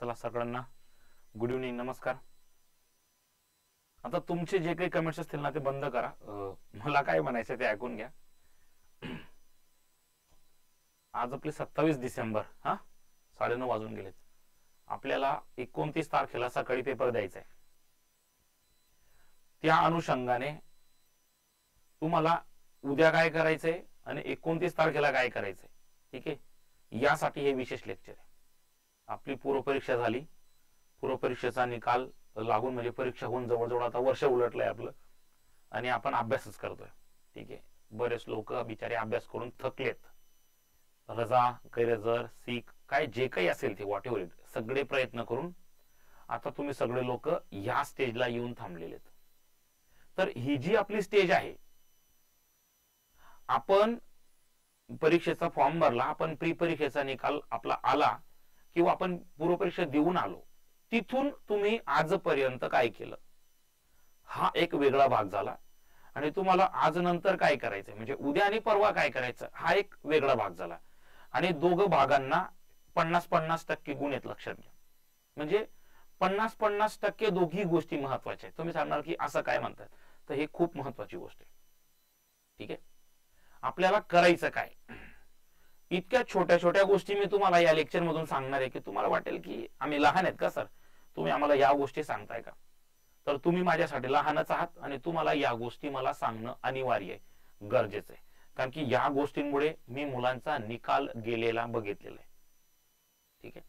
चला सगळ्यांना good evening, नमस्कार. आता तुमचे जे काही कमेंट्स असतील ना ते बंद करा. मला काय म्हणायचं ते ऐकून घ्या. आज आपले 27 डिसेंबर, 9:30 वाजून गेलेत. आपल्याला 29 तारखेला सकाळी पेपर द्यायचा आहे. त्या अनुषंगाने तुम्हाला उद्या काय करायचंय आणि 29 तारखेला काय करायचंय, ठीक आहे, यासाठी हे विशेष लेक्चर आहे. आपली पूर्वपरीक्षा झाली, पूर्वपरीक्षेचा निकाल लागून म्हणजे परीक्षा होऊन जवळजवळ आता वर्ष उलटलंय आपलं, आणि आपण अभ्यासच करतोय. ठीक आहे, बरेच लोक बिचारे अभ्यास करून थकलेत. रजा, गैरहजर, सीख, काय जे काही असेल ते व्हॉट एव्हर इट, सगळे प्रयत्न करून आता तुम्ही सगळे लोक या स्टेजला येऊन थांबलेले. तर ही जी आपली स्टेज आहे, आपण परीक्षेचा फॉर्म भरला, आपण प्री परीक्षेचा निकाल आपला आला किंवा आपण पूर्वपरीक्षा देऊन आलो, तिथून तुम्ही आजपर्यंत काय केलं हा एक वेगळा भाग झाला. आणि तुम्हाला आज नंतर काय करायचंय म्हणजे उद्या आणि परवा काय करायचं हा एक वेगळा भाग झाला. आणि दोघं भागांना 50-50% गुण आहेत, लक्षात घ्या. म्हणजे 50-50% दोघी गोष्टी महत्वाच्या आहेत. तुम्ही सांगणार की असं काय म्हणतात, तर हे खूप महत्वाची गोष्ट आहे. ठीक आहे, आपल्याला करायचं काय, इतक्या छोट्या छोट्या गोष्टी मी तुम्हाला या लेक्चर मधून सांगणार आहे की तुम्हाला वाटेल की आम्ही लहान आहेत का सर, तुम्ही आम्हाला या गोष्टी सांगताय का. तर तुम्ही माझ्यासाठी लहानच आहात आणि तुम्हाला या गोष्टी मला सांगणं अनिवार्य आहे, गरजेचं आहे. कारण की या गोष्टींमुळे मी मुलांचा निकाल गेलेला बघितलेला आहे. ठीक आहे,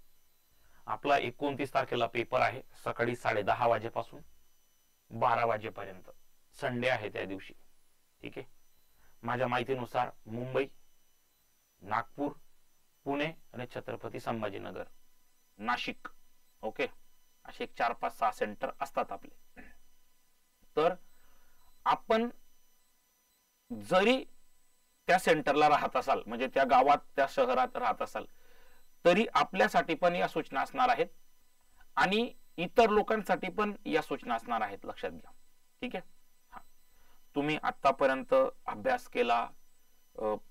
आपला 29 तारखेला पेपर आहे, सकाळी 10:30 वाजेपासून 12 वाजेपर्यंत. संडे आहे त्या दिवशी. ठीक आहे, माझ्या माहितीनुसार मुंबई, नागपूर, पुणे आणि छत्रपती संभाजीनगर, नाशिक, ओके, असे 4-5-6 सेंटर असतात आपले. तर आपण जरी त्या सेंटरला राहत असाल, म्हणजे त्या गावात त्या शहरात राहत असाल, तरी आपल्यासाठी पण या सूचना असणार आहेत आणि इतर लोकांसाठी पण या सूचना असणार आहेत, लक्षात घ्या. ठीक आहे, तुम्ही आतापर्यंत अभ्यास केला,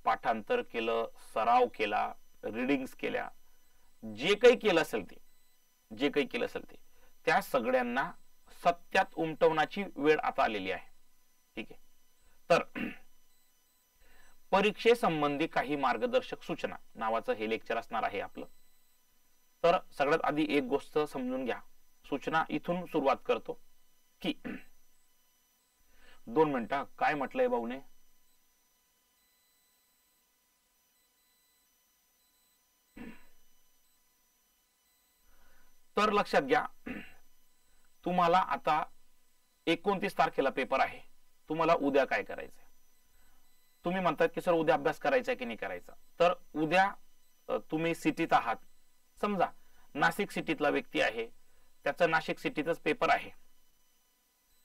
पाठांतर केलं, सराव केला, रीडिंग्स केल्या, जे काही केलं असेल ते त्या सगळ्यांना सत्यात उमटवण्याची वेळ आता आलेली आहे. ठीक आहे, तर परीक्षेसंबंधी काही मार्गदर्शक सूचना नावाचं हे लेक्चर असणार आहे आपलं. तर सगळ्यात आधी एक गोष्ट समजून घ्या, सूचना इथून सुरुवात करतो की 2 मिनिटं, काय म्हटलंय भाऊने, तर लक्षात घ्या, तुम्हाला आता 29 तारखेला पेपर आहे. तुम्हाला उद्या काय करायचंय, तुम्ही म्हणतात की सर उद्या अभ्यास करायचा की नाही करायचा. तर उद्या तुम्ही सिटीत आहात, समजा नाशिक सिटीतला व्यक्ती आहे, त्याचा नाशिक सिटीतच पेपर आहे,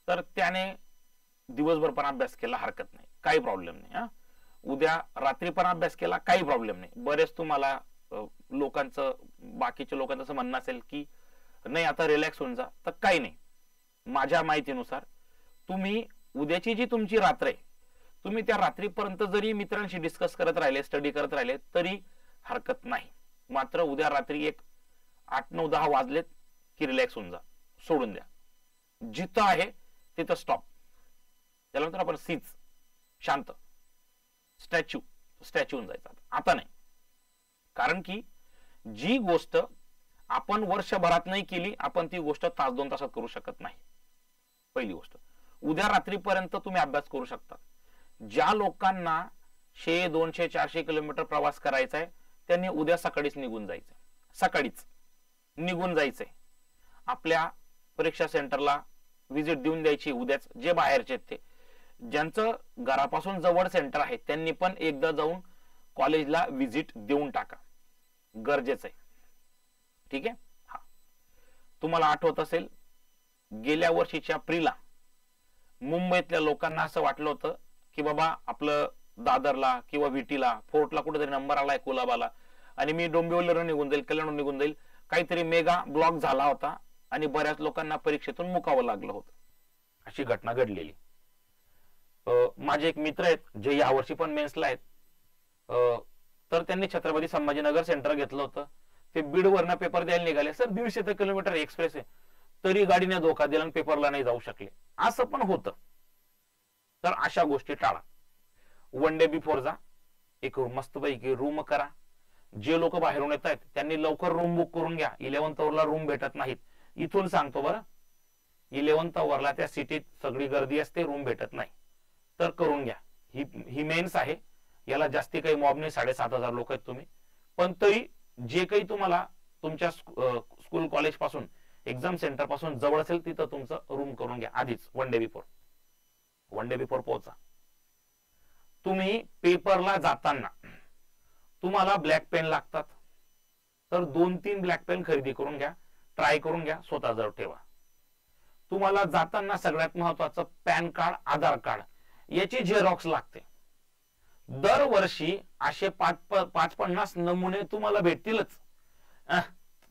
तर त्याने दिवसभर पण अभ्यास केला हरकत नाही, काही प्रॉब्लेम नाही. उद्या रात्री पण अभ्यास केला काही प्रॉब्लेम नाही. बरेच तुम्हाला लोकांचं, बाकीच्या लोकांचं असं म्हणणं असेल की नाही आता रिलॅक्स होऊन जा, तर काही नाही. माझ्या माहितीनुसार तुम्ही उद्याची जी तुमची रात्र आहे, तुम्ही त्या रात्रीपर्यंत जरी मित्रांशी डिस्कस करत राहिले, स्टडी करत राहिले तरी हरकत नाही. मात्र उद्या रात्री एक 8-9-10 वाजलेत की रिलॅक्स होऊन जा, सोडून द्या. जिथं आहे तिथं स्टॉप, त्याला म्हणतो आपण सीज, शांत, स्टॅच्यू होऊन जायचं. आता नाही, कारण की जी गोष्ट आपण वर्षभरात नाही केली, आपण ती गोष्ट 1-2 तासात करू शकत नाही. पहिली गोष्ट, उद्या रात्रीपर्यंत तुम्ही अभ्यास करू शकता. ज्या लोकांना 100, 200, 400 किलोमीटर प्रवास करायचा आहे त्यांनी उद्या सकाळीच निघून जायचंय. आपल्या परीक्षा सेंटरला व्हिजिट देऊन द्यायची उद्याच. जे बाहेरचे आहेत ते, ज्यांचं घरापासून जवळ सेंटर आहे त्यांनी पण एकदा जाऊन कॉलेजला व्हिजिट देऊन टाका, गरजेचं आहे. ठीक आहे, तुम्हाला आठवत असेल गेल्या वर्षीच्या प्रीला मुंबईतल्या लोकांना असं वाटलं होतं की बाबा आपलं दादरला किंवा विटीला, फोर्टला कुठेतरी नंबर आलाय, कुलाबाला, आणि मी डोंबिवलीवरून निघून जाईल, कल्याणहून निघून जाईल. काहीतरी मेगा ब्लॉक झाला होता आणि बऱ्याच लोकांना परीक्षेतून मुकावं लागलं होतं. अशी घटना घडलेली. माझे एक मित्र आहेत जे यावर्षी पण मेन्सला आहेत, तर त्यांनी छत्रपती संभाजीनगर सेंटर घेतलं होतं. ते बीड वरनं पेपर द्यायला निघाले, सर 150 किलोमीटर एक्सप्रेस आहे, तरी गाडीने धोका दिला आणि पेपरला नाही जाऊ शकले, असं पण होतं. तर अशा गोष्टी टाळा. वन डे बिफोर जा, एक मस्तपैकी रूम करा. जे लोक बाहेरून येत आहेत त्यांनी लवकर रूम बुक करून घ्या. 11th आवरला रूम भेटत नाहीत, इथून सांगतो बरं. 11th आवरला त्या सिटीत सगळी गर्दी असते, रूम भेटत नाही, तर करून घ्या. ही मेन्स आहे, याला जास्ती काही मॉब नाही, 7,500 लोक आहेत तुम्ही. पण तरी जे काही तुम्हाला तुमच्या स्कूल कॉलेज पासून एक्झाम सेंटर पासून जवळ असेल तिथं तुमचं रूम करून घ्या आधीच. वन डे बिफोर पोहोचा. तुम्ही पेपरला जाताना तुम्हाला ब्लॅक पेन लागतात, तर 2-3 ब्लॅक पेन खरेदी करून घ्या, ट्राय करून घ्या, स्वतः जवळ ठेवा. तुम्हाला जाताना सगळ्यात महत्वाचं पॅन कार्ड, आधार कार्ड याची झेरॉक्स लागते. दरवर्षी असे 5-50 नमुने तुम्हाला भेटतीलच.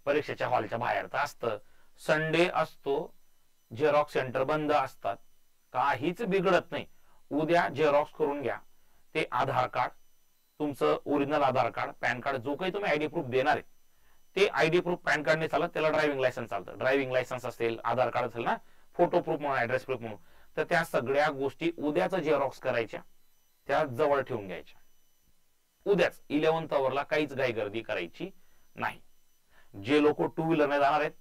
परीक्षेच्या हॉलच्या बाहेर तर असतं, संडे असतो, झेरॉक्स सेंटर बंद असतात, काहीच बिघडत नाही. उद्या झेरॉक्स करून घ्या ते आधार कार्ड, तुमचं ओरिजिनल आधार कार्ड, पॅन कार्ड, जो काही तुम्ही आयडी प्रूफ देणार आहे ते आयडी प्रूफ पॅन कार्डने चालत, त्याला ड्रायव्हिंग लायसन्स चालतं. ड्रायव्हिंग लायसन्स असेल, आधार कार्ड असेल ना, फोटो प्रूफ म्हणून, ऍड्रेस प्रूफ म्हणून, तर त्या सगळ्या गोष्टी उद्याच झेरॉक्स करायच्या, त्या जवळ ठेवून घ्यायच्या. उद्याच 11th आवरला काहीच घाई गर्दी करायची नाही. जे लोक 2 व्हीलरने जाणार आहेत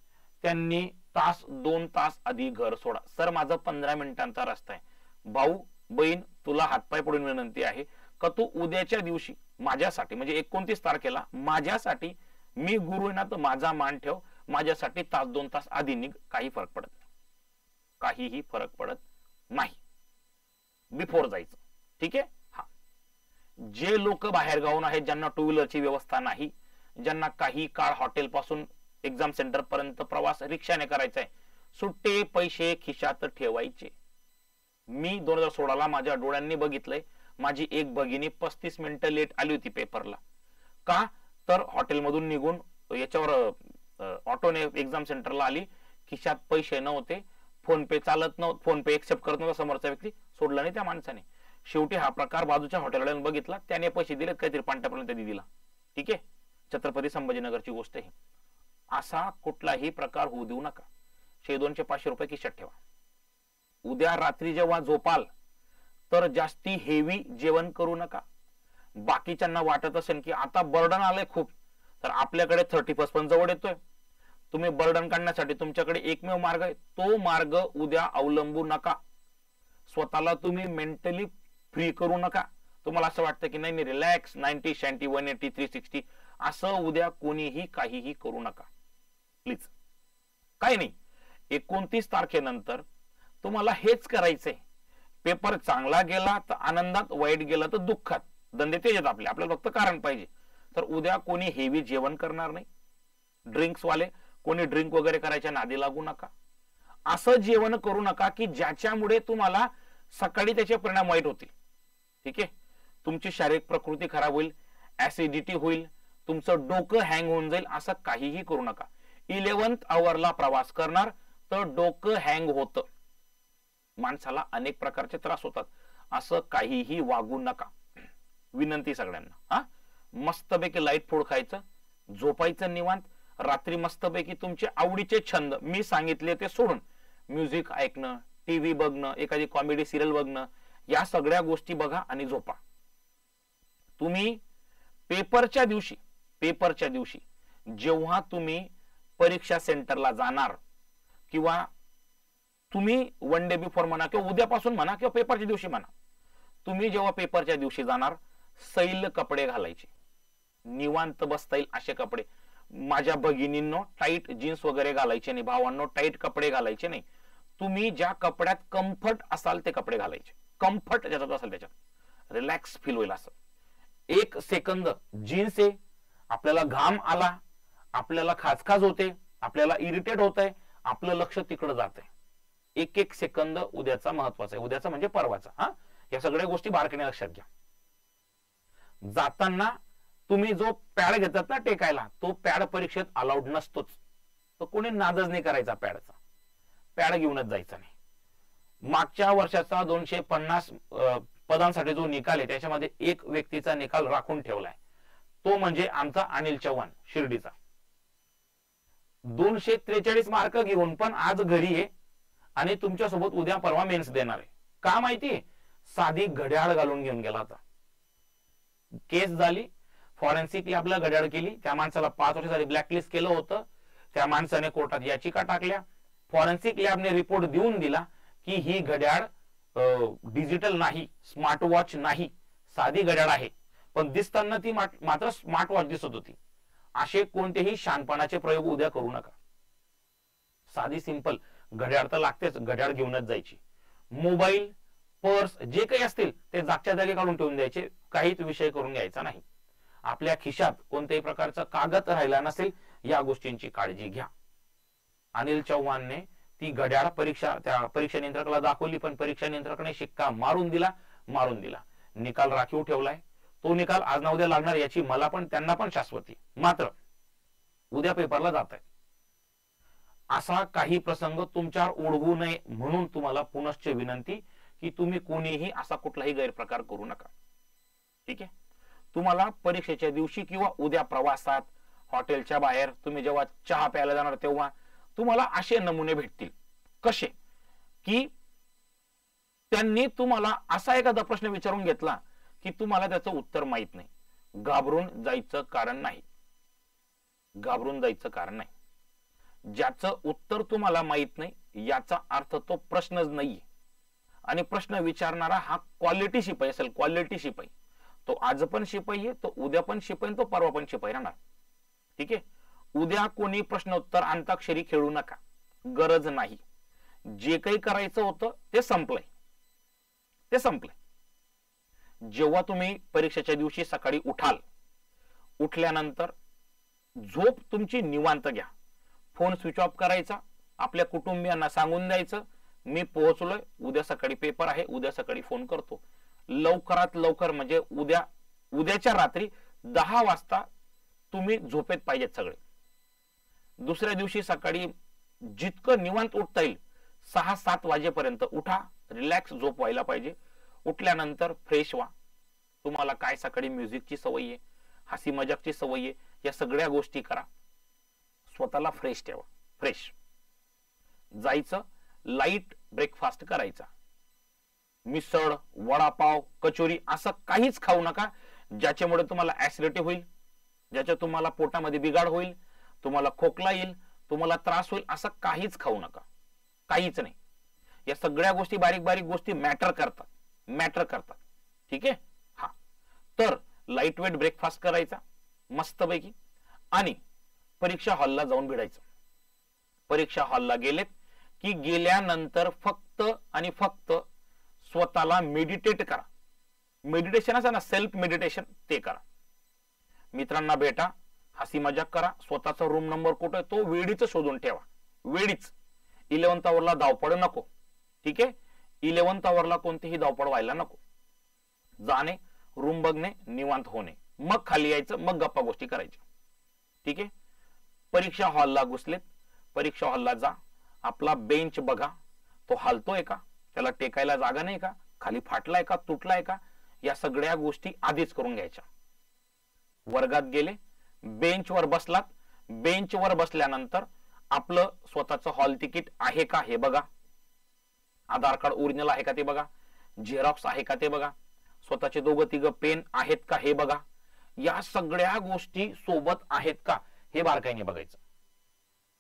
त्यांनी 1-2 तास आधी घर सोडा. सर माझा 15 मिनिटांचा रस्ता आहे. भाऊ बहीण, तुला हातपाय पडून विनंती आहे का तू उद्याच्या दिवशी माझ्यासाठी, म्हणजे 29 तारखेला माझ्यासाठी, मी गुरु ना तर माझा मान ठेव, माझ्यासाठी 1-2 तास आधी निघ. काही फरक पडत नाही, काहीही फरक पडत नाही. बिफोर जायचं, ठीक आहे. हा, जे लोक बाहेर गावून आहेत, ज्यांना 2 व्हीलरची व्यवस्था नाही, ज्यांना काही काळ हॉटेल पासून एक्झाम सेंटर पर्यंत प्रवास रिक्षाने करायचा आहे, सुट्टे पैसे खिशात ठेवायचे. मी 2016ला माझ्या डोळ्यांनी बघितलंय, माझी एक भगिनी 35 मिनिटं लेट आली होती पेपरला. का तर हॉटेलमधून निघून याच्यावर ऑटोने एक्झाम सेंटरला आली, खिशात पैसे नव्हते, फोन पे चालत नव्हतं, फोन पे एक्सेप्ट करत नव्हता समोरचा व्यक्ती, सोडला नाही त्या माणसाने. शेवटी हा प्रकार बाजूच्या हॉटेलवाल्याने बघितला, त्याने पैसे दिले, काहीतरी पांट्यापर्यंत दिला. ठीक आहे, छत्रपती संभाजीनगरची गोष्ट आहे. असा कुठलाही प्रकार होऊ देऊ नका. 100-200-500 रुपये खिशात ठेवा. उद्या रात्री जेव्हा झोपाल तर जास्ती हेवी जेवण करू नका. बाकीच्यांना वाटत असेल की आता बर्डन आलंय खूप, तर आपल्याकडे 31 पण जवळ येतोय. तुम्ही बर्डन काढण्यासाठी तुमच्याकडे एकमेव मार्ग आहे, तो मार्ग उद्या अवलंबू नका. स्वतःला तुम्ही मेंटली फ्री करू नका. तुम्हाला असं वाटतं की नाही रिलॅक्स, 90, 90, 180, 360, असं उद्या कोणीही काहीही करू नका प्लीज. काही नाही, 29 तारखेनंतर तुम्हाला हेच करायचंय. पेपर चांगला गेला तर आनंदात, वाईट गेला तर दुःखात. धंदे तेच आहेत आपल्याला फक्त कारण पाहिजे. तर उद्या कोणी हेवी जेवण करणार नाही. ड्रिंक्स वाले कोणी ड्रिंक वगैरे करायच्या नादी लागू नका. असं जेवण करू नका की ज्याच्यामुळे तुम्हाला सकाळी त्याचे परिणाम वाईट होतील. ठीक आहे, तुमची शारीरिक प्रकृती खराब होईल, ऍसिडिटी होईल, तुमचं डोकं हँग होऊन जाईल. असं काहीही करू नका. 11th आवरला प्रवास करणार तर डोकं हँग होतं, माणसाला अनेक प्रकारचे त्रास होतात. असं काहीही वागू नका. विनंती सगळ्यांना. हा, मस्तपैकी लाईट फूड खायचं, झोपायचं निवांत. रात्री मस्तपैकी तुमचे आवडीचे छंद मी सांगितले ते सोडून म्युझिक ऐकणं, टीव्ही बघणं, एखादी कॉमेडी सिरियल बघणं, या सगळ्या गोष्टी बघा आणि झोपा. तुम्ही पेपरच्या दिवशी जेव्हा तुम्ही परीक्षा सेंटरला जाणार, किंवा तुम्ही वन डे बिफोर म्हणा किंवा उद्यापासून म्हणा किंवा पेपरच्या दिवशी म्हणा, तुम्ही जेव्हा पेपरच्या दिवशी जाणार सैल कपडे घालायचे, निवांत बसता येईल असे कपडे. माझ्या भगिनींनो टाईट जीन्स वगैरे घालायचे नाही, भावांनो टाईट कपडे घालायचे नाही. तुम्ही ज्या कपड्यात कम्फर्ट असाल ते कपडे घालायचे. कम्फर्ट ज्याच्यात असेल त्याच्यात रिलॅक्स फील होईल असं. 1 सेकंद जीन्स आहे, आपल्याला घाम आला, आपल्याला खाजखाज होते, आपल्याला इरिटेट होत आहे, आपलं लक्ष तिकडे जात आहे. 1 सेकंद उद्याचा महत्वाचा आहे. उद्याचा म्हणजे परवाचा. हा, या सगळ्या गोष्टी बारकाईने लक्षात घ्या. जाताना तुम्ही जो पॅड घेतात ना टेकायला, तो पॅड परीक्षेत अलाउड नसतोच. तो कोणी नादच नाही करायचा पॅडचा. पॅड घेऊनच जायचा नाही. मागच्या वर्षाचा 250 पदांसाठी जो निकाल आहे त्याच्यामध्ये एक व्यक्तीचा निकाल राखून ठेवलाय, तो म्हणजे आमचा अनिल चव्हाण शिर्डीचा. 243 मार्क घेऊन पण आज घरी आहे आणि तुमच्यासोबत उद्या परवा मेन्स देणार आहे. का माहितीये? साधी घड्याळ घालून घेऊन गेला होता. केस झाली, फॉरेन्सिक लॅबला घड्याळ केली, त्या माणसाला 5 वर्षासाठी ब्लॅकलिस्ट केलं होतं. त्या माणसाने कोर्टात याचिका टाकल्या. फॉरेन्सिक लॅबने रिपोर्ट देऊन दिला की ही घड्याळ डिजिटल नाही, स्मार्ट वॉच नाही, साधी घड्याळ आहे, पण दिसताना ती मात्र स्मार्ट वॉच दिसत होती. असे कोणतेही शानपणाचे प्रयोग उद्या करू नका. साधी सिंपल घड्याळ तर लागतेच, घड्याळ घेऊनच जायची. मोबाईल, पर्स जे काही असतील ते जागच्या जागी काढून ठेवून द्यायचे, काहीच विषय करून घ्यायचा नाही. आपल्या खिशात कोणत्याही प्रकारचा कागद राहिला नसेल या गोष्टींची काळजी घ्या. अनिल चव्हाणने ती घड्याळ त्या परीक्षा नियंत्रकाला दाखवली, पण परीक्षा नियंत्रकाने शिक्का मारून दिला. निकाल राखीव ठेवलाय. तो निकाल आज ना उद्या लागणार याची मला पण त्यांना पण शाश्वती. मात्र उद्या पेपरला जात आहे, असा काही प्रसंग तुमच्यावर ओढवू नये म्हणून तुम्हाला पुनश्च विनंती की तुम्ही कोणीही असा कुठलाही गैरप्रकार करू नका. ठीक आहे? तुम्हाला परीक्षेच्या दिवशी किंवा उद्या प्रवासात, हॉटेलच्या बाहेर तुम्ही जेव्हा चहा प्यायला जाणार तेव्हा तुम्हाला असे नमुने भेटतील. कसे? की त्यांनी तुम्हाला असा एखादा प्रश्न विचारून घेतला की तुम्हाला त्याचं उत्तर माहित नाही. घाबरून जायचं कारण नाही. ज्याचं उत्तर तुम्हाला माहित नाही याचा अर्थ तो प्रश्नच नाहीये. आणि प्रश्न विचारणारा हा क्वालिटी शिपाई असेल, क्वालिटी शिपाई. तो आज पण शिपाई आहे, तो उद्या पण शिपाई, तो परवा पण शिपाई राहणार. ठीक आहे? उद्या कोणी प्रश्नोत्तर अंताक्षरी खेळू नका, गरज नाही. जे काही करायचं होतं ते संपलंय. जेव्हा तुम्ही परीक्षेच्या दिवशी सकाळी उठल्यानंतर झोप तुमची निवांत घ्या. फोन स्विच ऑफ करायचा, आपल्या कुटुंबियांना सांगून द्यायचं मी पोहोचलोय, उद्या सकाळी पेपर आहे, उद्या सकाळी फोन करतो. लवकरात लवकर म्हणजे उद्याच्या रात्री 10 वाजता तुम्ही झोपेत पाहिजेत सगळे. दुसऱ्या दिवशी सकाळी जितकं निवांत उठता येईल 6-7 वाजेपर्यंत उठा. रिलॅक्स झोप व्हायला पाहिजे. उठल्यानंतर फ्रेश व्हा. तुम्हाला काय सकाळी म्युझिकची सवय आहे, हसी मजाकची सवय आहे, या सगळ्या गोष्टी करा. स्वतःला फ्रेश ठेवा. फ्रेश जायचं, लाईट ब्रेकफास्ट करायचा. मिसळ, वडापाव, कचोरी असं काहीच खाऊ नका ज्याच्यामुळे तुम्हाला ऍसिडिटी होईल, ज्याच्या तुम्हाला पोटामध्ये बिघाड होईल, तुम्हाला खोकला येईल, तुम्हाला त्रास होईल. असं काहीच खाऊ नका, काहीच नाही. या सगळ्या गोष्टी बारीक बारीक गोष्टी मॅटर करतात. ठीक आहे? हा, तर लाईट वेट ब्रेकफास्ट करायचा मस्तपैकी आणि परीक्षा हॉलला जाऊन भिडायचं. परीक्षा हॉलला गेलेत की गेल्यानंतर फक्त आणि फक्त स्वतःला मेडिटेट करा. मेडिटेशन असं ना, सेल्फ मेडिटेशन, ते करा. मित्रांना भेटा, हसी मजाक करा. स्वतःचा रूम नंबर कुठे तो वेळीच शोधून ठेवा. वेळीच 11th आवरला धावपळ नको. ठीक आहे? 11th आवरला कोणतीही धावपळ व्हायला नको. जाणे, रूम बघणे, निवांत होणे, मग खाली यायचं, मग गप्पा गोष्टी करायच्या. ठीक आहे? परीक्षा हॉलला घुसलेत, परीक्षा हॉलला जा. आपला बेंच बघा, तो हलतोय का, त्याला टेकायला जागा नाही का, खाली फाटलाय का, तुटलाय का, या सगळ्या गोष्टी आधीच करून घ्यायच्या. वर्गात गेले, बेंचवर बसलात. बेंचवर बसल्यानंतर आपलं स्वतःचं हॉल तिकीट आहे का हे बघा. आधार कार्ड ओरिजिनल आहे का ते बघा. झेरॉक्स आहे का ते बघा. स्वतःचे 2-3 पेन आहेत का हे बघा. या सगळ्या गोष्टी सोबत आहेत का हे बारकाईने बघायचं.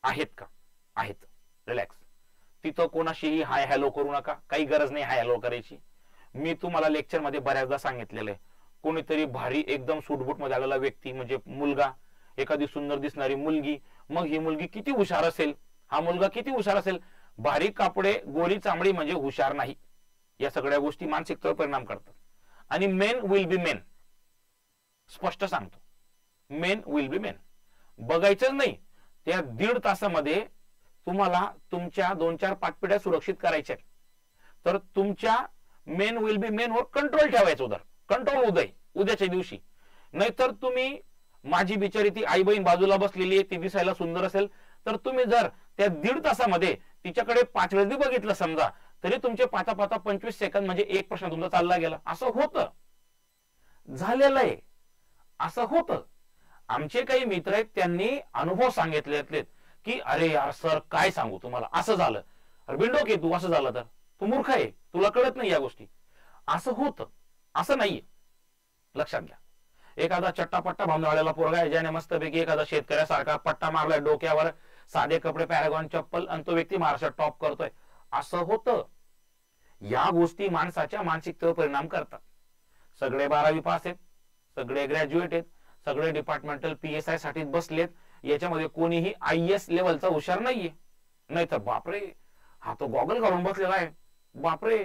आहेत का? आहेत. रिलॅक्स. तिथं कोणाशीही हाय हॅलो करू नका, काही गरज नाही हाय हॅलो करायची. मी तुम्हाला लेक्चर मध्ये बऱ्याचदा सांगितलेलं आहे, कोणीतरी भारी एकदम सूटबूट मध्ये आलेला व्यक्ती म्हणजे मुलगा, एखादी सुंदर दिसणारी मुलगी, मग ही मुलगी किती हुशार असेल, हा मुलगा किती हुशार असेल. भारी कापडे, गोरी चामडी म्हणजे हुशार नाही. या सगळ्या गोष्टी मानसिकतेवर परिणाम करतात. आणि मेन विल बी मेन, स्पष्ट सांगतो, मेन विल बी मेन. बघायचंच नाही. त्या 1.5 तासामध्ये तुम्हाला तुमच्या 2-4 पाठपिढ्या सुरक्षित करायच्या. तर तुमच्या मेन विल बी मेन वर कंट्रोल ठेवायचं. कंट्रोल उद्याच्या दिवशी. नाहीतर तुम्ही, माझी बिचारी ती आई बहीण बाजूला बसलेली आहे, ती दिसायला सुंदर असेल, तर तुम्ही जर त्या 1.5 तासामध्ये तिच्याकडे 5 वेळा बघितलं समजा, तरी तुमचे 25 सेकंद म्हणजे एक प्रश्न तुमचा चालला गेला. असं होतं, झालेलं आहे, असं होतं. आमचे काही मित्र आहेत, त्यांनी अनुभव सांगितले की अरे यार सर काय सांगू तुम्हाला, असं झालं, अरे बिंडोक आहे तू, असं झालं तर तू मूर्ख आहे, तुला कळत नाही या गोष्टी, असं होतं. असं नाहीये, लक्षात घ्या. एखादा चट्टापट्टा भांडवाळ्याला पोरगा आहे ज्याने मस्तपैकी एखादा शेतकऱ्यासारखा पट्टा मारलाय डोक्यावर, साधे कपडे, पॅरागॉन चप्पल, आणि तो व्यक्ती महाराष्ट्रात टॉप करतोय, असं होतं. या गोष्टी माणसाच्या मानसिकतेवर परिणाम करतात. सगळे 12वी पास आहेत, सगळे ग्रॅज्युएट आहेत, सगळे डिपार्टमेंटल PSI साठी बसलेत, याच्यामध्ये कोणीही IAS लेवलचा हुशार नाहीये. नाही तर बापरे हा तो गॉगल घालून बसलेला आहे, बापरे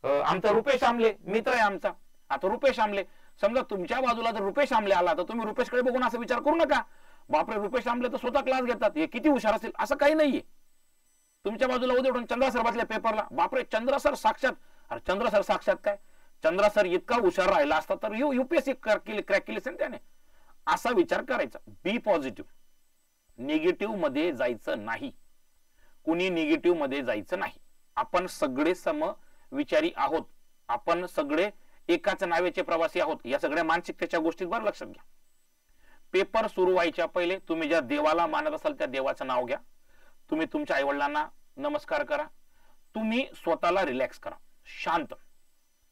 आमचा रुपेश आमले मित्र आहे आमचा, आता रुपेश आमले, समजा तुमच्या बाजूला जर रुपेश आमले आला तर तुम्ही रुपेशकडे बघून असं विचार करू नका, बापरे रुपेश आमले तर स्वतः क्लास घेतात, हे किती हुशार असेल, असं काही नाहीये. तुमच्या बाजूला उद्या उठून चंद्रा सर बसले पेपरला, बापरे चंद्रा सर साक्षात, अरे चंद्रा सर साक्षात काय, चंद्रा सर इतका हुशार राहिला असता तर UPSC क्रॅक केली त्याने, असा विचार करायचा. बी पॉझिटिव्ह, निगेटिव्ह मध्ये जायचं नाही, कुणी निगेटिव्ह मध्ये जायचं नाही. आपण सगळे समविचारी आहोत, आपण सगळे एकाच नावेचे प्रवासी आहोत, या सगळ्या मानसिकतेच्या गोष्टींवर लक्षात घ्या. पेपर सुरू व्हायच्या पहिले तुम्ही ज्या देवाला मानत असाल त्या देवाचं नाव घ्या, तुम्ही तुमच्या आईवडिलांना नमस्कार करा, तुम्ही स्वतःला रिलॅक्स करा, शांत,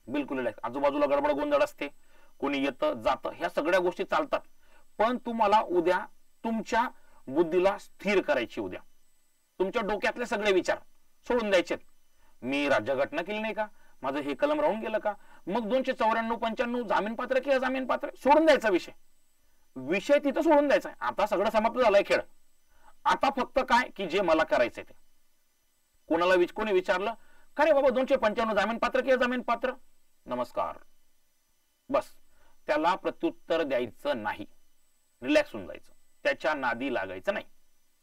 बिलकुल रिलॅक्स. आजूबाजूला गडबड गोंधळ असते, कोणी येतं जातं, ह्या सगळ्या गोष्टी चालतात, पण तुम्हाला उद्या तुमच्या बुद्धीला स्थिर करायची. उद्या तुमच्या डोक्यातले सगळे विचार सोडून द्यायचे. मी राज्यघटना केली नाही का, माझं हे कलम राहून गेलं का, मग 294 95 जामीन पात्र की अजामीन पात्र, सोडून द्यायचा विषय, विषय तिथं सोडून द्यायचा. आता सगळं समाप्त झालंय खेळ. आता फक्त काय की जे मला करायचंय ते. कोणाला कोणी विचारलं का रे बाबा 295 जामीन पात्र की अजामीन पात्र, नमस्कार, बस, त्याला प्रत्युत्तर द्यायचं नाही, रिलॅक्स होऊन जायचं, त्याच्या नादी लागायचं नाही.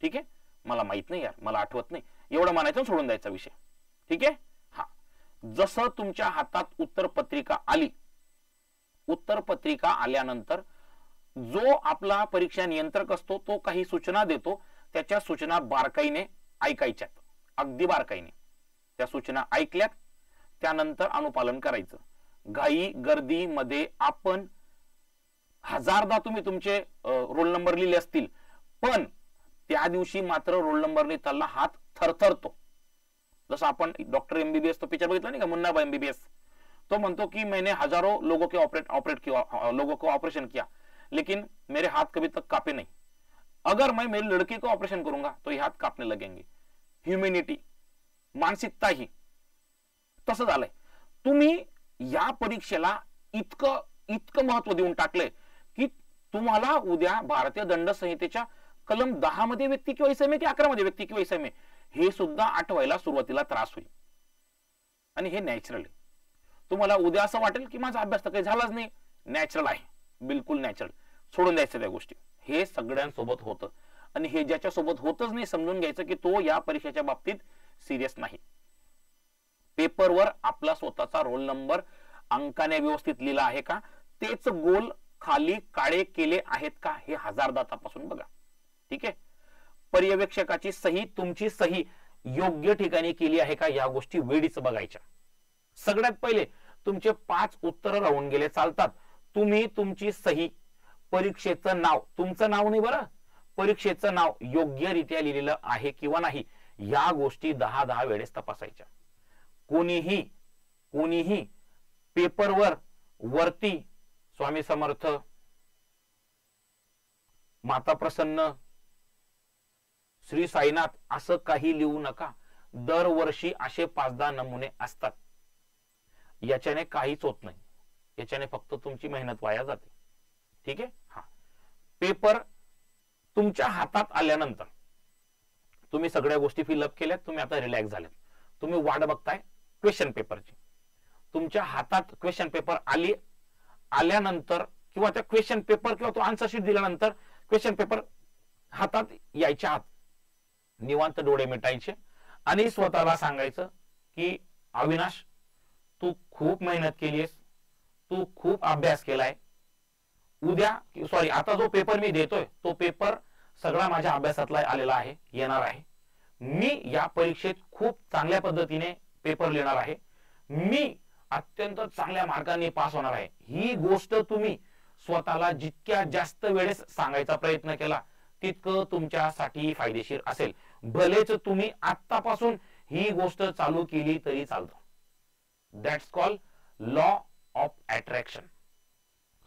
ठीक आहे, मला माहित नाही यार, मला आठवत नाही, एवढं म्हणायचं, सोडून द्यायचा विषय. ठीक आहे. हा, जसं तुमच्या हातात उत्तर पत्रिका आली, उत्तर पत्रिका आल्यानंतर जो आपला परीक्षा नियंत्रक असतो तो काही सूचना देतो, त्याच्या सूचना बारकाईने ऐकायच्यात, अगदी बारकाईने. त्या सूचना ऐकल्यात, त्यानंतर अनुपालन करायचं. घाई गर्दीमध्ये आपण हजारदा तुम्ही तुमचे रोल नंबर लिहिले असतील, पण त्या दिवशी मात्र रोल नंबर लिहिताना हात थरथरतो. जसं आपण डॉक्टर MBBS तो पिक्चर बघितला नाही का, मुन्ना भाई MBBS, तो म्हणतो की मैंने हजारों लोगों के ऑपरेट किया, लोगों को ऑपरेशन किया, लेकिन मेरे हाथ कभी तक कापे नहीं. अगर मैं मेरी लड़की को ऑपरेशन करूंगा तो ये हाथ कापने लगेंगे. ह्युमॅनिटी, मानसिकता ही तसं झालंय. तुम्ही या परीक्षेला इतकं इतकं महत्व देऊन टाकलंय की तुम्हाला उद्या भारतीय दंड संहितेच्या कलम 10 मध्ये व्यक्ती किंवा इसमे की 11 मध्ये व्यक्ती किंवा इसमे हे सुद्धा आठवायला सुरुवातीला त्रास होईल, आणि हे नॅचरल आहे. तुम्हाला उद्या असं वाटेल की माझा अभ्यास तर काही झालाच नाही, नॅचरल आहे, बिलकुल नॅचरल, सोडून द्यायचं त्या गोष्टी. हे सगळ्यांसोबत होतं, आणि हे ज्याच्या सोबत होतच नाही समजून घ्यायचं की तो या परीक्षेच्या बाबतीत सिरियस नाही. पेपरवर आपला स्वतःचा रोल नंबर अंकाने व्यवस्थित लिहिला आहे का, तेच गोल खाली काळे केले आहेत का, हे हजारदा तपासून बघा. ठीक आहे. पर्यवेक्षकाची सही, तुमची सही योग्य ठिकाणी केली आहे का, या गोष्टी वेळीच बघायच्या. सगळ्यात पहिले तुमचे 5 उत्तर राहून गेले चालतात, तुम्ही तुमची सही, परीक्षेचं नाव, तुमचं नाव नाही बरं, परीक्षेचं नाव योग्यरित्या लिहिलेलं आहे किंवा नाही, या गोष्टी 10 वेळेस तपासायच्या. कोणीही पेपरवर वरती स्वामी समर्थ, माता प्रसन्न, श्री साईनाथ असं काही लिहू नका. दरवर्षी असे 5-10 नमुने असतात. याच्याने काहीच होत नाही, याच्याने फक्त तुमची मेहनत वाया जाते. ठीक आहे. हा, पेपर तुमच्या हातात आल्यानंतर तुम्ही सगळ्या गोष्टी फिलअप केल्यात, तुम्ही आता रिलॅक्स झालेत, तुम्ही वाट बघताय क्वेश्चन पेपरची. तुमच्या हातात क्वेश्चन पेपर आल्यानंतर किंवा त्या क्वेश्चन पेपर किंवा तो आन्सर शीट दिल्यानंतर क्वेश्चन पेपर हातात यायच्या आत निवांत डोळे मिटायचे आणि स्वतःला सांगायचं की अविनाश, तू खूप मेहनत केलीस, तू खूप अभ्यास केलाय, उद्या सॉरी आता जो पेपर मी देतोय तो पेपर सगळा माझ्या अभ्यासातला आलेला आहे, येणार आहे. मी या परीक्षेत खूप चांगल्या पद्धतीने पेपर लिहिणार आहे, मी अत्यंत चांगल्या मार्कांनी पास होणार आहे. ही गोष्ट तुम्ही स्वतःला जितक्या जास्त वेळेस सांगायचा प्रयत्न केला तितकं तुमच्यासाठी फायदेशीर असेल. भलेच तुम्ही आतापासून ही गोष्ट चालू केली तरी चालतं. That's call law of attraction.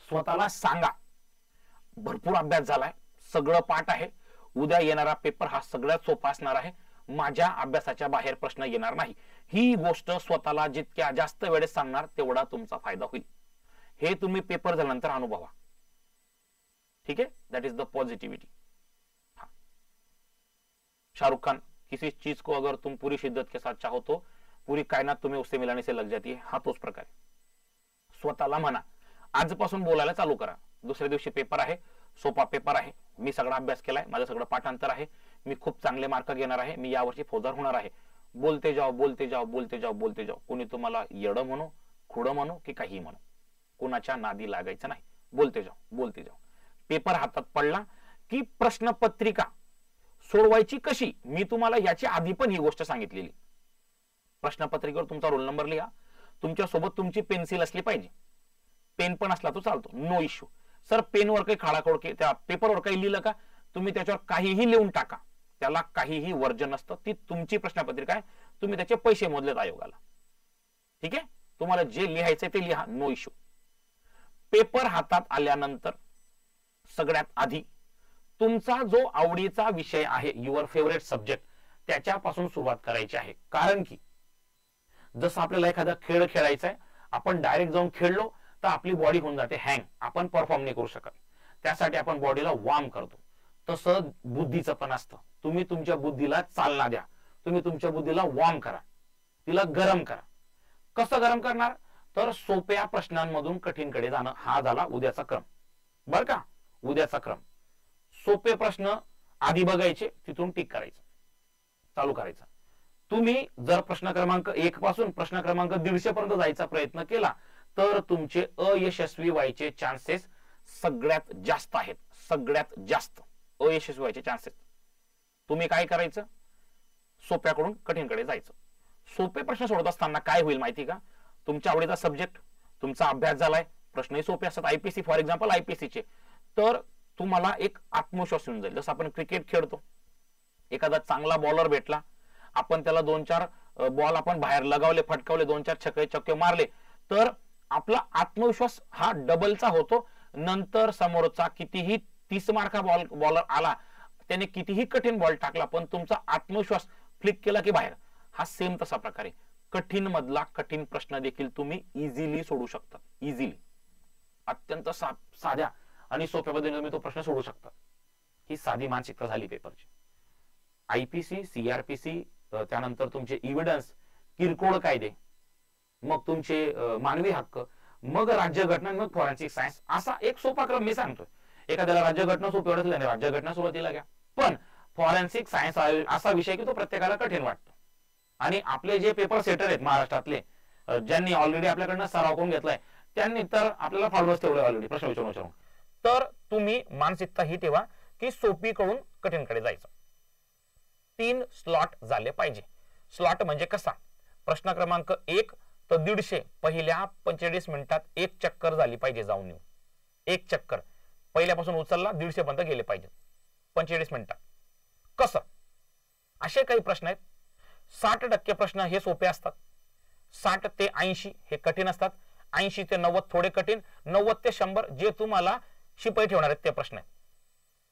स्वतःला सांगा, भरपूर अभ्यास झालाय, सगळं पाठ आहे, उद्या येणारा पेपर हा सगळ्यात सोपा असणार आहे, माझ्या अभ्यासाच्या बाहेर प्रश्न येणार नाही. ही गोष्ट स्वतःला जितक्या जास्त वेळेस सांगणार तेवढा तुमचा फायदा होईल. हे तुम्ही पेपर झाल्यानंतर अनुभवा. ठीक है, that is the positivity. Shahrukh Khan, किसी चीज को अगर तुम पूरी शिद्दत के साथ चाहो तो पूरी कायनात तुम्हें उससे मिलाने से लग जाती है. हा तोच प्रकार आहे. स्वतःला म्हणा, आजपासून बोलायला चालू करा. दुसऱ्या दिवशी पेपर आहे, सोपा पेपर आहे, मी सगळा अभ्यास केलाय, माझं सगळं पाठांतर आहे, मी खूप चांगले मार्क घेणार आहे, मी यावर्षी फौजदार होणार आहे. बोलते जाओ बोलते जाओ बोलते जाओ बोलते जाओ. कोणी तुम्हाला येडं म्हणो, खुडं म्हणो की काही म्हणो, कोणाच्या नादी लागायचं नाही. बोलते जाओ बोलते जाओ. पेपर हातात पडला की प्रश्नपत्रिका सोडवायची कशी, मी तुम्हाला याची आधी पण ही गोष्ट सांगितलेली. प्रश्नपत्रिकेवर तुमचा रोल नंबर लिहा, तुमच्या सोबत तुमची पेन्सिल असली पाहिजे, पेन पण असला तो चालतो, नो इश्यू. सर पेनवर काही खाडाखोड त्या पेपरवर काही लिहिलं का, तुम्ही त्याच्यावर काहीही लिहून टाका, त्याला काहीही वर्जन नसतं. ती तुमची प्रश्नपत्रिका आहे, तुम्ही त्याचे पैसे मोजलेत आयोगाला. ठीक आहे, तुम्हाला जे लिहायचंय ते लिहा, नो इश्यू. पेपर हातात आल्यानंतर सगळ्यात आधी तुमचा जो आवडीचा विषय आहे, युअर फेवरेट सब्जेक्ट, त्याच्यापासून सुरुवात करायची आहे. कारण की जसं आपल्याला एखादा खेळ खेळायचा आहे, आपण डायरेक्ट जाऊन खेळलो तर आपली बॉडी होऊन जाते हँग, आपण परफॉर्म नाही करू शकत. त्यासाठी आपण बॉडीला वॉर्म करतो. तसं बुद्धीचं पण असतं. तुम्ही तुमच्या बुद्धीला चालना द्या, तुम्ही तुमच्या बुद्धीला वॉर्म करा, तिला गरम करा. कसं गरम करणार, तर सोप्या प्रश्नांमधून कठीणकडे जाणं, हा झाला उद्याचा क्रम. बर का, उद्याचा क्रम. सोपे प्रश्न आधी बघायचे, तिथून टिक करायचं, चालू करायचं. तुम्ही जर प्रश्न क्रमांक 1 पासून प्रश्न क्रमांक 150 पर्यंत जायचा प्रयत्न केला तर तुमचे अयशस्वी व्हायचे चान्सेस सगळ्यात जास्त आहेत. सगळ्यात जास्त अयशस्वी व्हायचे चान्सेस. तुम्ही काय करायचं, सोप्याकडून कठीणकडे जायचं. सोपे प्रश्न सोडत असताना काय होईल माहिती का, तुमच्या आवडीचा सब्जेक्ट, तुमचा अभ्यास झालाय, प्रश्नही सोपे असतात. आयपीसी फॉर एक्झाम्पल, आयपीसीचे, तर तुम्हाला एक आत्मविश्वास येऊन जाईल. जसं आपण क्रिकेट खेळतो, एखादा चांगला बॉलर भेटला, आपण त्याला 2-4 बॉल आपण बाहेर लगावले, फटकावले, 2-4 चक्के मारले, तर आपला आत्मविश्वास हा डबलचा होतो. नंतर समोरचा कितीही 30 मार्का बॉलर आला, त्याने कितीही कठीण बॉल टाकला, पण तुमचा आत्मविश्वास फ्लिक केला की बाहेर. हा सेम तसा प्रकारे कठीण मधला कठीण प्रश्न देखील तुम्ही इझिली सोडू शकता. इझिली, अत्यंत साध्या आणि सोप्या पद्धतीने तुम्ही तो प्रश्न सोडू शकता. ही साधी मानसिकता झाली पेपरची. आयपीसी, सीआरपीसी, त्यानंतर तुमचे इव्हिडन्स, किरकोळ कायदे, मग तुमचे मानवी हक्क, मग राज्यघटना, मग फॉरेन्सिक सायन्स, असा एक सोपा क्रम मी सांगतोय. एखाद्याला राज्यघटना सोपी वाटत नाही, राज्यघटना सुरुवातीला घ्या. पण फॉरेन्सिक सायन्स असा विषय की तो प्रत्येकाला कठीण वाटतो. आणि आपले जे पेपर सेटर आहेत महाराष्ट्रातले, ज्यांनी ऑलरेडी आपल्याकडनं सराव करून घेतलाय, त्यांनी तर आपल्याला फाळूनच ठेवलंय ऑलरेडी प्रश्न विचारून. तर तुम्ही मानसिकता ही ठेवा की सोपीकडून कठीणकडे जायचं. 3 स्लॉट झाले पाहिजे. स्लॉट म्हणजे कसा, प्रश्न क्रमांक 1 तर 150 पहिल्या 45 मिनिटात 1 चक्कर झाली पाहिजे, जाऊन येऊ 1 चक्कर पहिल्यापासून उचलला 150 पर्यंत गेले पाहिजे 45 मिनिटात. कसं, असे काही प्रश्न आहेत. 60% प्रश्न हे सोपे असतात, 60 ते 80 हे कठीण असतात, 80 ते 90 थोडे कठीण, 90 ते 100 जे तुम्हाला शिपाई ठेवणार आहेत ते प्रश्न आहेत.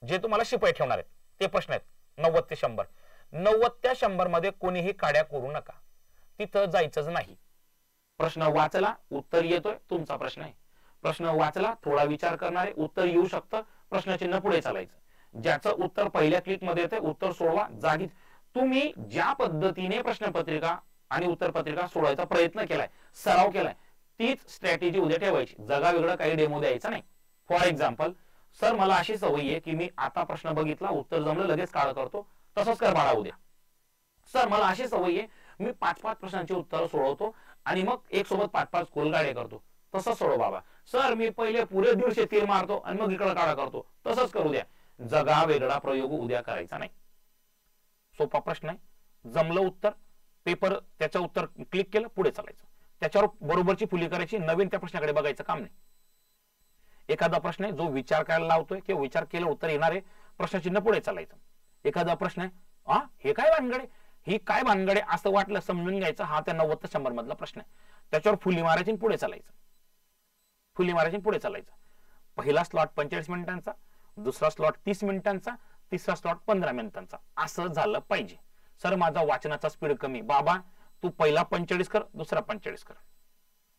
जे तुम्हाला शिपाई ठेवणार आहेत ते प्रश्न आहेत 90 ते 100. 90 त्या 100 मध्ये कोणीही काड्या करू नका, तिथं जायचंच नाही. प्रश्न वाचला, उत्तर येतोय, तुमचा प्रश्न आहे. प्रश्न वाचला, थोडा विचार करणारे, उत्तर येऊ शकतं, प्रश्नचिन्ह पुढे चालायचं. ज्याचं उत्तर पहिल्या क्लिक मध्ये येतंय, उत्तर सोडवा जागीच. तुम्ही ज्या पद्धतीने प्रश्नपत्रिका आणि उत्तरपत्रिका सोडवायचा प्रयत्न केलाय, सराव केलाय, तीच स्ट्रॅटेजी उद्या ठेवायची. जगा वेगळं काही डेमो द्यायचा नाही. फॉर एक्झाम्पल, सर मला अशी सवय आहे की मी आता प्रश्न बघितला, उत्तर जमलं, लगेच काळ करतो, तसंच कर बाळा उद्या. सर मला अशी सवय आहे मी 5-5 प्रश्नांची उत्तर सोडवतो आणि मग एक सोबत 5-5 कोलगाडे करतो, तसंच सोडव बाबा. सर मी पहिले पुरे 150 तीर मारतो आणि मग इकडे काढा करतो, तसंच करू द्या. जगा वेगळा प्रयोग उद्या करायचा नाही. सोपा प्रश्न आहे, जमलं उत्तर, पेपर त्याचं उत्तर क्लिक केलं, पुढे चालायचं. त्याच्यावर बरोबरची फुली करायची, नवीन त्या प्रश्नाकडे बघायचं काम नाही. एखादा प्रश्न आहे जो विचार करायला लावतोय किंवा विचार केलं उत्तर येणार आहे, प्रश्नचिन्ह पुढे चालायचं. एखादा प्रश्न आहे, हे काय भानगडे, ही काय भानगडे असं वाटलं समजून घ्यायचं, हा त्या 90 ते 100 मधला प्रश्न आहे. त्याच्यावर फुली मारायची पुढे चालायचं, फुली मारायची पुढे चालायचं. पहिला स्लॉट 45 मिनिटांचा, दुसरा स्लॉट 30 मिनिटांचा, तिसरा स्लॉट 15 मिनिटांचा, असं झालं पाहिजे. सर माझा वाचनाचा स्पीड कमी, बाबा तू पहिला 45 कर, दुसरा 45 कर.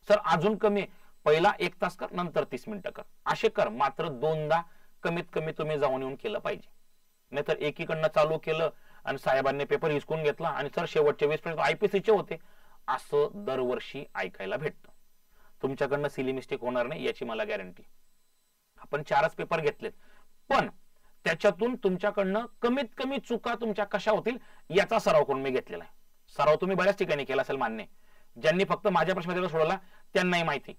सर अजून कमी, पहिला 1 तास कर, नंतर 30 मिनिटं कर, असे कर. मात्र 2दा कमीत कमी तुम्ही जाऊन येऊन केलं पाहिजे. नाहीतर एकीकडनं चालू केलं आणि साहेबांनी पेपर हिसकून घेतला आणि सर शेवटचे 20 मिनिट आयपीसीचे होते, असं दरवर्षी ऐकायला भेटतं. तुमच्याकडनं सिली मिस्टेक होणार नाही याची मला गॅरंटी. आपण 4च पेपर घेतलेत, पण त्याच्यातून तुमच्याकडनं कमीत कमी चुका तुमच्या कशा होतील याचा सराव करून मी घेतलेला आहे. सराव तुम्ही बऱ्याच ठिकाणी केला असेल मान्य. ज्यांनी फक्त माझ्या प्रश्नपत्रिका सोडवला त्यांनाही माहिती.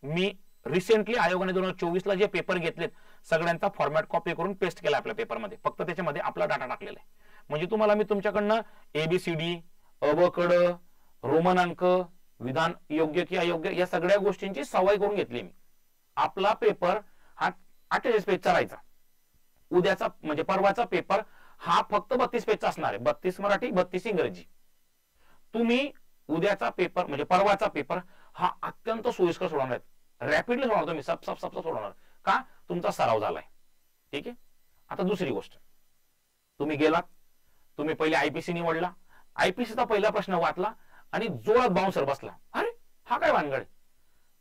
मी रिसेंटली आयोगाने 2024 ला जे पेपर घेतलेत सगळ्यांचा फॉर्मॅट कॉपी करून पेस्ट केला आपल्या पेपरमध्ये, फक्त त्याच्यामध्ये आपला डाटा टाकलेला आहे. म्हणजे तुम्हाला मी तुमच्याकडनं एबीसीडी, अबकड, रोमन अंक, विधान योग्य की अयोग्य या सगळ्या गोष्टींची सवय करून घेतली मी. आपला पेपर हा 48 पेजचा राहायचा. उद्याचा म्हणजे परवाचा पेपर हा फक्त 32 पेजचा असणार आहे. 32 मराठी, 32 इंग्रजी. तुम्ही उद्याचा पेपर म्हणजे परवाचा पेपर हा अत्यंत सोयीस्कर सोडवणार आहे. रॅपिडली सोडवणार तुम्ही, सब सोडवणार. का? तुमचा सराव झालाय. ठीक आहे. आता दुसरी गोष्ट, तुम्ही गेलात, तुम्ही पहिले आयपीसी निवडला, आयपीसीचा पहिला प्रश्न वाचला आणि जोरात बाउन्सर बसला. अरे हा काय भानगड.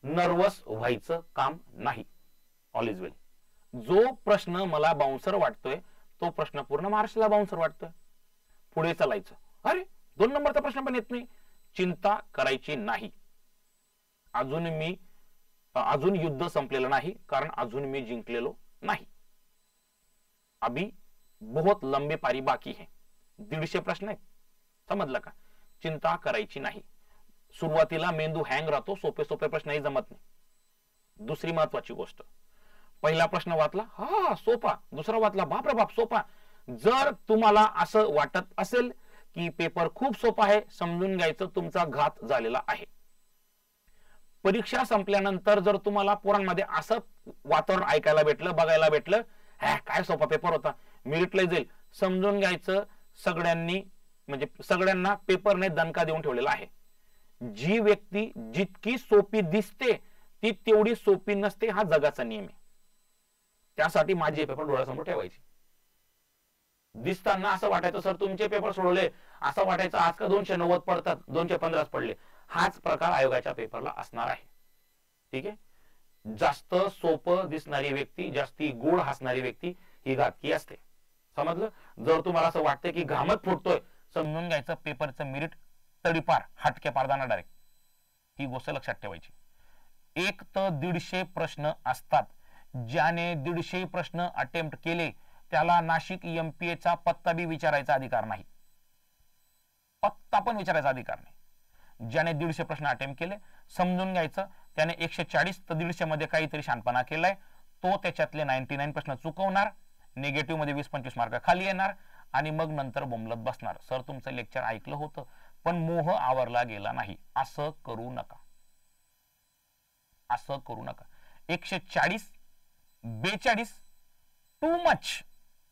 नर्वस व्हायचं काम नाही. ऑल इज वेल. जो प्रश्न मला बाउन्सर वाटतोय तो प्रश्न पूर्ण महाराष्ट्राला बाउन्सर वाटतोय, पुढे चालायचं. अरे 2 नंबरचा प्रश्न पण येत नाही, चिंता करायची नाही. अजून युद्ध संपलेलं नाही, कारण अजून मी जिंकलेलो नाही. अभी बहुत लंबी पारी बाकी है. 150 प्रश्न आहेत, समजलं का? चिंता करायची नाही. सुरुवातीला मेंदू हँग राहतो, सोपे प्रश्नही जमत नाही. दुसरी महत्वाची गोष्ट, पहिला प्रश्न वाचला, हा सोपा, दुसरा वाचला, बापरे बाप सोपा. जर तुम्हाला असं वाटत असेल की पेपर खूप सोपा आहे, समजून घ्यायचं तुमचा घात झालेला आहे. परीक्षा संपल्यानंतर जर तुम्हाला पोरांमध्ये असं वातावरण ऐकायला भेटलं, बघायला भेटलं, काय सोपा पेपर होता, मेरिटला जाईल, समजून घ्यायचं सगळ्यांना पेपरने दणका देऊन ठेवलेला आहे. जी व्यक्ती जितकी सोपी दिसते ती तेवढी सोपी नसते, हा जगाचा नियम आहे. त्यासाठी माझे पेपर डोळ्यासमोर ठेवायचे. दिसताना असं वाटायचं सर तुमचे पेपर सोडवले, असं वाटायचं आज का 290 पडतात, 215 पडले. हाच प्रकार आयोगाच्या पेपरला असणार आहे. ठीक आहे. जास्त सोपं दिसणारी व्यक्ती, जास्ती गोड हसणारी व्यक्ती ही घातकी असते. समजलं? जर तुम्हाला असं वाटतं की घामत फुटतोय, समजून घ्यायचं पेपरचं मेरिट तडीपार, हटके पारदाना डायरेक्ट. ही गोष्ट लक्षात ठेवायची. 1 ते 150 प्रश्न असतात. ज्याने 150 प्रश्न अटेम्प्ट केले त्याला नाशिक MPA चा पत्ता बी विचारायचा अधिकार नाही. पत्ता पण विचारायचा अधिकार नाही. ज्याने 150 प्रश्न अटेम्प्ट केले, समजून घ्यायचं त्याने 140 ते 150 मध्ये काहीतरी शानपणा केलाय. तो त्याच्यातले 99 प्रश्न चुकवणार, निगेटिव्ह मध्ये 20-25 मार्क खाली येणार आणि मग नंतर बोंबलत बसणार, सर तुमचं लेक्चर ऐकलं होतं पण मोह आवरला गेला नाही. असं करू नका, असं करू नका. 140, 42 टू मच.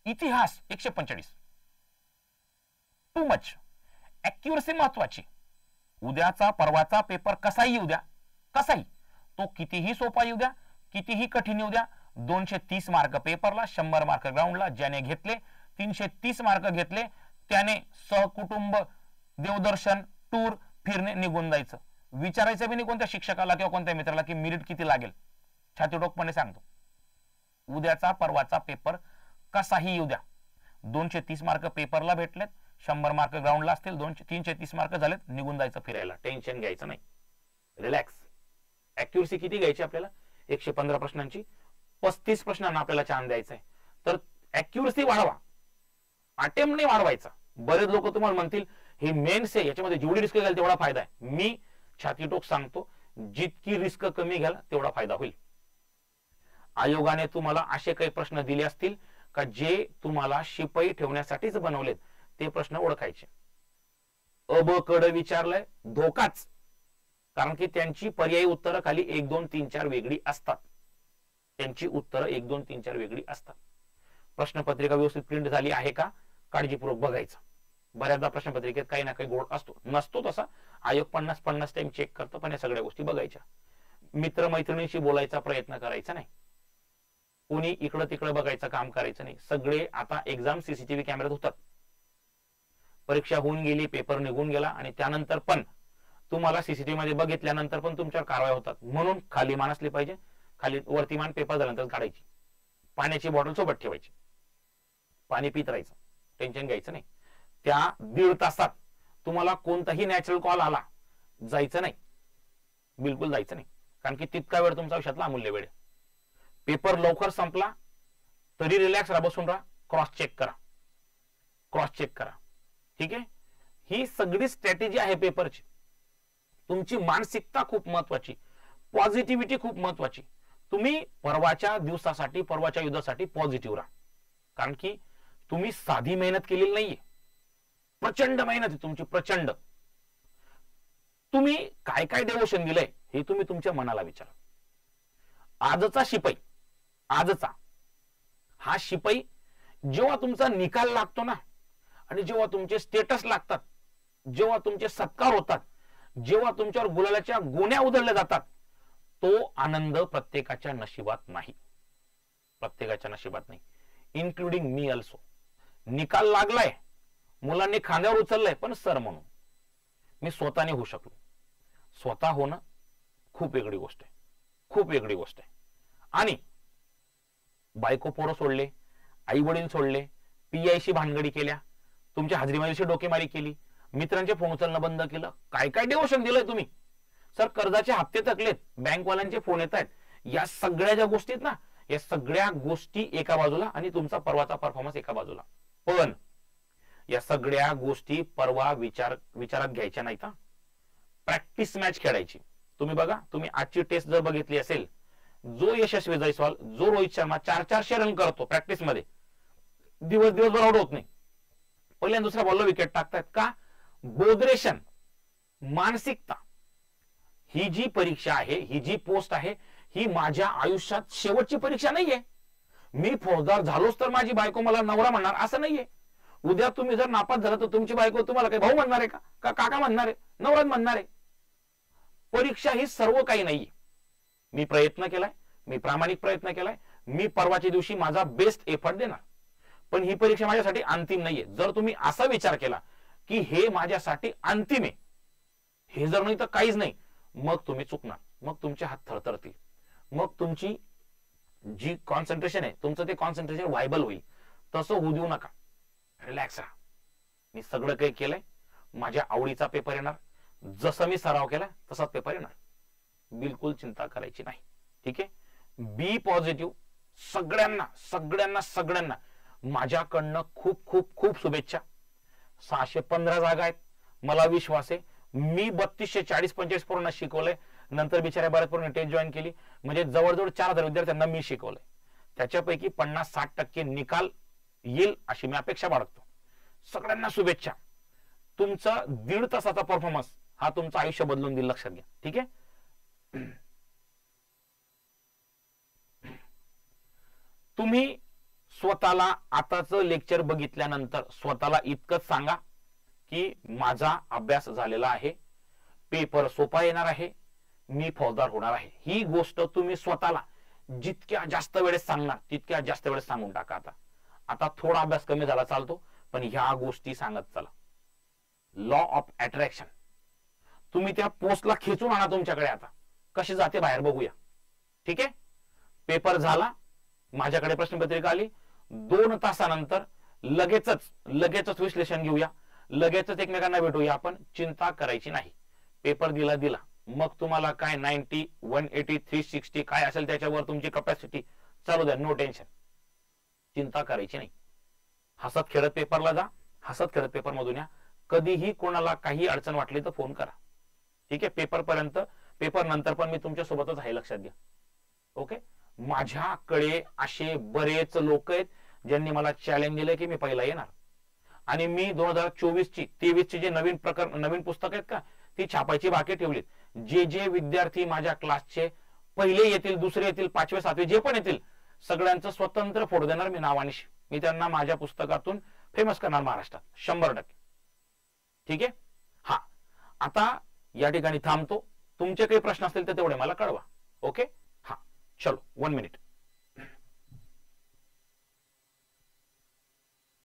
इतिहास 145 टू मच. ऍक्युरसी महत्वाची. उद्याचा परवाचा पेपर कसाही येऊ द्या, कसाही, तो कितीही सोपा येऊ द्या, कितीही कठीण येऊ द्या, 230 मार्क पेपरला, 100 मार्क ग्राउंडला. ज्याने घेतले 330 मार्क घेतले त्याने सहकुटुंब देवदर्शन टूर फिरणे निघून जायचं. विचारायचं बी नाही कोणत्या शिक्षकाला किंवा कोणत्या मित्राला की मेरिट किती लागेल. छातीडोकपणे सांगतो, उद्याचा परवाचा पेपर कसाही येऊ द्या, 230 मार्क पेपरला भेटलेत, 100 मार्क ग्राउंडला असतील, 330 मार्क झालेत, निघून जायचं फिरायला. टेन्शन घ्यायचं नाही, रिलॅक्स. ऍक्युरसी किती घ्यायची आपल्याला? 115 प्रश्नांची, 35 प्रश्नांना आपल्याला चान्स द्यायचा आहे. तर ऍक्युरसी वाढवा, अटेम्प्ट नाही वाढवायचा. बरेच लोक तुम्हाला म्हणतील हे मेन्स आहे, याच्यामध्ये जेवढी रिस्क घ्याल तेवढा फायदा आहे. मी छातीटोक सांगतो, जितकी रिस्क कमी घ्याल तेवढा फायदा होईल. आयोगाने तुम्हाला असे काही प्रश्न दिले असतील का जे तुम्हाला शिपाई ठेवण्यासाठीच बनवलेत, ते प्रश्न ओळखायचे. अब कड विचारलंय, धोकाच. कारण की त्यांची पर्यायी उत्तरं खाली 1, 2, 3, 4 वेगळी असतात. त्यांची उत्तरं 1, 2, 3, 4 वेगळी असतात. प्रश्नपत्रिका व्यवस्थित प्रिंट झाली आहे का काळजीपूर्वक बघायचं. बऱ्याचदा प्रश्नपत्रिकेत काही ना काही गोड असतो, नसतो तसा. आयोग 50-50 टाइम चेक करतो, पण या सगळ्या गोष्टी बघायच्या. मित्रमैत्रिणींशी बोलायचा प्रयत्न करायचा नाही, कोणी इकडं तिकडं बघायचं काम करायचं नाही. सगळे आता एक्झाम सीसीटीव्ही कॅमेऱ्यात होतात. परीक्षा होऊन गेली, पेपर निघून गेला आणि त्यानंतर पण तुम्हाला सीसीटीव्ही मध्ये बघितल्यानंतर पण तुमच्यावर कारवाई होतात. म्हणून खाली मान असली पाहिजे, खाली वरती मान पेपर झाल्यानंतर काढायची. पाण्याची बॉटल सोबत ठेवायची, पाणी पित राहायचं, टेन्शन घ्यायचं नाही. त्या 1.5 तासात तुम्हाला कोणताही नॅचरल कॉल आला, जायचं नाही, बिलकुल जायचं नाही. कारण की तितका वेळ तुमच्या आयुष्यातला अमूल्य वेळ आहे. पेपर लवकर संपला तरी रिलॅक्स राहा, बसून राहा, क्रॉस चेक करा, क्रॉस चेक करा. ठीक आहे, ही सगळी स्ट्रॅटेजी आहे पेपरची. तुमची मानसिकता खूप महत्वाची, पॉझिटिव्हिटी खूप महत्वाची. तुम्ही परवाच्या दिवसासाठी, परवाच्या युद्धासाठी पॉझिटिव्ह राहा. कारण की तुम्ही साधी मेहनत केलेली नाहीये, प्रचंड मेहनत आहे तुमची, प्रचंड. तुम्ही काय काय डेवोशन दिलंय हे तुम्ही तुमच्या मनाला विचारा. आजचा शिपाई, आजचा हा शिपाई जेव्हा तुमचा निकाल लागतो ना, आणि जेव्हा तुमचे स्टेटस लागतात, जेव्हा तुमचे सत्कार होतात, जेव्हा तुमच्यावर गुलालाच्या गोण्या उधळल्या जातात, तो आनंद प्रत्येकाच्या नशिबात नाही, प्रत्येकाच्या नशिबात नाही, इन्क्लुडिंग मी ऑल्सो. निकाल लागलाय, मुलांनी खांद्यावर उचललंय, पण सर म्हणून मी स्वतःने होऊ शकलो. स्वतः होणं खूप वेगळी गोष्ट आहे, खूप वेगळी गोष्ट आहे. आणि बायको पोरं सोडले, आई वडील सोडले, पीआयशी भानगडी केल्या, तुमच्या हाजरीमारीशी डोकेमारी केली, मित्रांचे फोन उचलणं बंद केलं, काय काय डिवोशन दिलंय तुम्ही. सर कर्जाचे हप्ते थकलेत, बँकवाल्यांचे फोन येत आहेत, या सगळ्या ज्या गोष्टी आहेत ना, या सगळ्या गोष्टी एका बाजूला आणि तुमचा परवाचा परफॉर्मन्स एका बाजूला. पण या सगळ्या गोष्टी परवा विचारात घ्यायच्या नाहीत. प्रॅक्टिस मॅच खेळायची. तुम्ही बघा, तुम्ही आजची टेस्ट जर बघितली असेल, जो यशस्वी जयस्वाल, जो रोहित शर्मा 400 रन करतो प्रॅक्टिस मध्ये, दिवसभर आउट होत नाही, पहिल्या दुसऱ्या बॉलला विकेट टाकतायत का? बोदरेशन, मानसिकता. ही जी परीक्षा आहे, ही जी पोस्ट आहे, ही माझ्या आयुष्यात शेवटची परीक्षा नाहीये. मी फौजदार झालोच तर माझी बायको मला नवरा म्हणणार असं नाहीये. उद्या तुम्ही जर नापास झाला तर तुमची बायको तुम्हाला काही भाऊ म्हणणार आहे का, काका म्हणणार आहे, नवरा म्हणणार आहे? परीक्षा ही सर्व काही नाहीये. मी प्रयत्न केलाय, मी प्रामाणिक प्रयत्न केलाय, मी परवाच्या दिवशी माझा बेस्ट एफर्ट देणार, पण ही परीक्षा माझ्यासाठी अंतिम नाहीये. जर तुम्ही असा विचार केला की हे माझ्यासाठी अंतिम आहे, हे जर नाही तर काहीच नाही, मग तुम्ही चुकणार, मग तुमचे हात थरथरतील, मग तुमची जी कॉन्सन्ट्रेशन आहे, तुमचं ते कॉन्सन्ट्रेशन व्हायबल होईल. तसं होऊ देऊ नका, रिलॅक्स राहा. मी सगळं काही केलंय, माझ्या आवडीचा पेपर येणार, जसं मी सराव केला तसाच पेपर येणार, बिलकुल चिंता करायची नाही. ठीक आहे, बी पॉझिटिव्ह. सगळ्यांना सगळ्यांना सगळ्यांना माझ्याकडनं खूप खूप खूप शुभेच्छा. 615 जागा आहेत, मला विश्वास आहे. मी 3240-45 पूर्ण शिकवलंय, नंतर बिचाऱ्या बऱ्याच पूर्ण टेस्ट जॉईन केली, म्हणजे जवळजवळ 4000 विद्यार्थ्यांना मी शिकवलंय. त्याच्यापैकी 50-60% निकाल येईल अशी मी अपेक्षा बाळगतो. सगळ्यांना शुभेच्छा. तुमचा 1.5 तासाचा परफॉर्मन्स हा तुमचं आयुष्य बदलून देईल, लक्षात घ्या. ठीक आहे, तुम्ही स्वतःला आताच लेक्चर बघितल्यानंतर स्वतःला इतकंच सांगा की माझा अभ्यास झालेला आहे, पेपर सोपा येणार आहे, मी फौजदार होणार आहे. ही गोष्ट तुम्ही स्वतःला जितक्या जास्त वेळेस सांगणार तितक्या जास्त वेळेस सांगून टाका. आता थोडा अभ्यास कमी झाला चालतो, पण ह्या गोष्टी सांगत चला. लॉ ऑफ अट्रॅक्शन, तुम्ही त्या पोस्टला खेचून आणा तुमच्याकडे. आता कशी जाते बाहेर बघूया. ठीक आहे, पेपर झाला, माझ्याकडे प्रश्नपत्रिका आली, 2 तासानंतर लगेचच विश्लेषण घेऊया, लगेचच एकमेकांना भेटूया. आपण चिंता करायची नाही. पेपर दिला, मग तुम्हाला काय 90, 180, 360 काय असेल त्याच्यावर तुमची कपॅसिटी चालू द्या, नो टेन्शन. चिंता करायची नाही. हसत खेळत पेपरला जा, हसत खेळत पेपर मधून या. कधीही कोणाला काही अडचण वाटली तर फोन करा. ठीक आहे, पेपर नंतर पण मी तुमच्या सोबतच आहे, लक्षात घ्या. ओके, माझ्याकडे असे बरेच लोक आहेत ज्यांनी मला चॅलेंज दिलंय की मी पहिला येणार, आणि मी 2024ची 23ची जे नवीन पुस्तक आहेत का, ती छापायची बाकी ठेवलीत. जे विद्यार्थी माझ्या क्लासचे पहिले येतील, दुसरे येतील, 5वे 7वे जे पण येतील, सगळ्यांचं स्वतंत्र फोटो देणार मी नाव आणि मी त्यांना माझ्या पुस्तकातून फेमस करणार महाराष्ट्रात 100%. ठीक आहे. हा, आता या ठिकाणी थांबतो. तुमचे काही प्रश्न असतील तर तेवढे मला कळवा. ओके. हा, चलो 1 मिनिट.